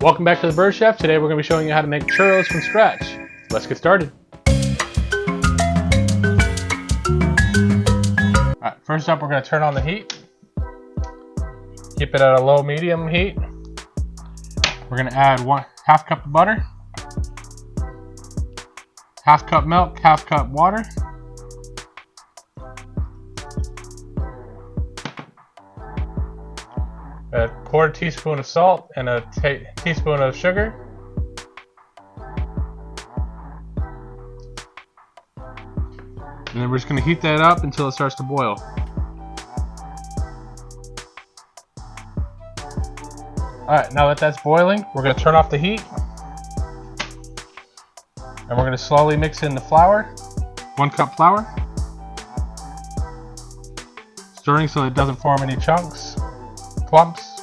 Welcome back to the Bird Chef. Today we're going to be showing you how to make churros from scratch. Let's get started. Alright, first up we're going to turn on the heat. Keep it at a low medium heat. We're going to add half cup of butter, half cup milk, half cup water. A quarter teaspoon of salt and a teaspoon of sugar. And then we're just going to heat that up until it starts to boil. Alright, now that that's boiling, we're going to turn off the heat. And we're going to slowly mix in the flour. 1 cup flour. Stirring so it doesn't form any chunks. Clumps.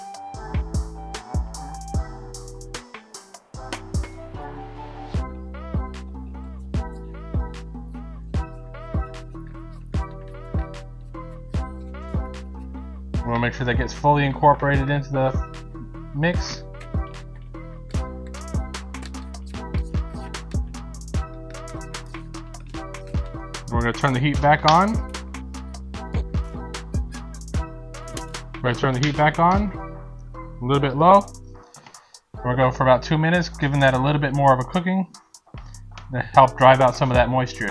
We want to make sure that gets fully incorporated into the mix. We're going to turn the heat back on. We're going to turn the heat back on, a little bit low. We're going to go for about 2 minutes, giving that a little bit more of a cooking to help drive out some of that moisture.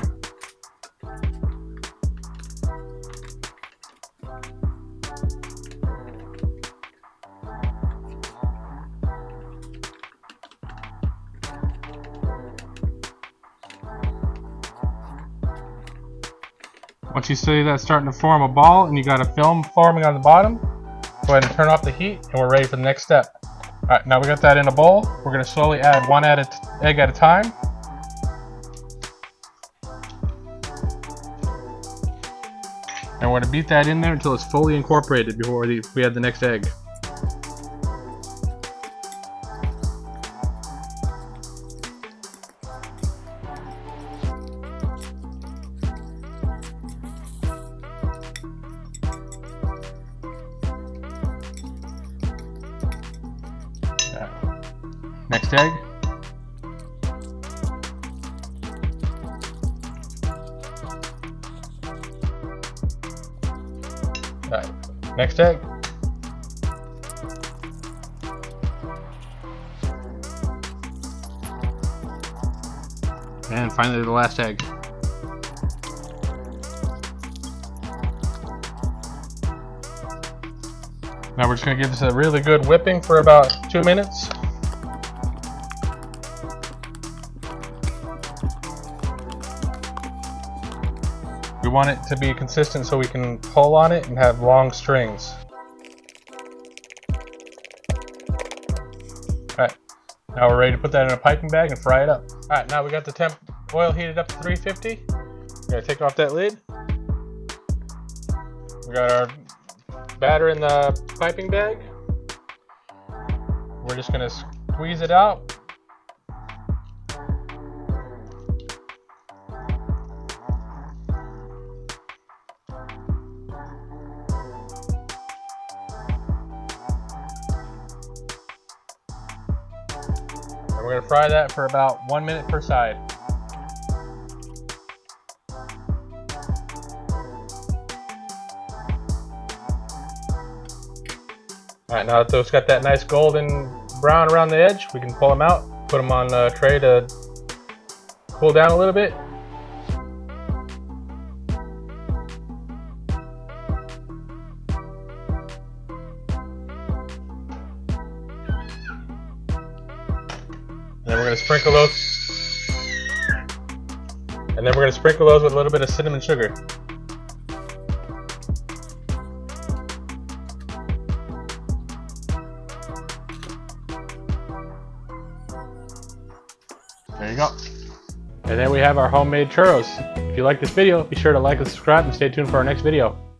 Once you see that starting to form a ball and you got a film forming on the bottom, go ahead and turn off the heat and we're ready for the next step. Alright, now we got that in a bowl. We're going to slowly add one egg at a time. And we're going to beat that in there until it's fully incorporated before we add the next egg. Next egg. Alright, next egg. And finally the last egg. Now we're just going to give this a really good whipping for about 2 minutes. We want it to be consistent so we can pull on it and have long strings. Alright, now we're ready to put that in a piping bag and fry it up. Alright, now we got the oil heated up to 350. We're going to take off that lid. We got our batter in the piping bag. We're just going to squeeze it out. We're going to fry that for about 1 minute per side. Alright, now that those got that nice golden brown around the edge, we can pull them out, put them on a tray to cool down a little bit. And then we're going to sprinkle those with a little bit of cinnamon sugar. There you go. And then we have our homemade churros. If you like this video, be sure to like and subscribe and stay tuned for our next video.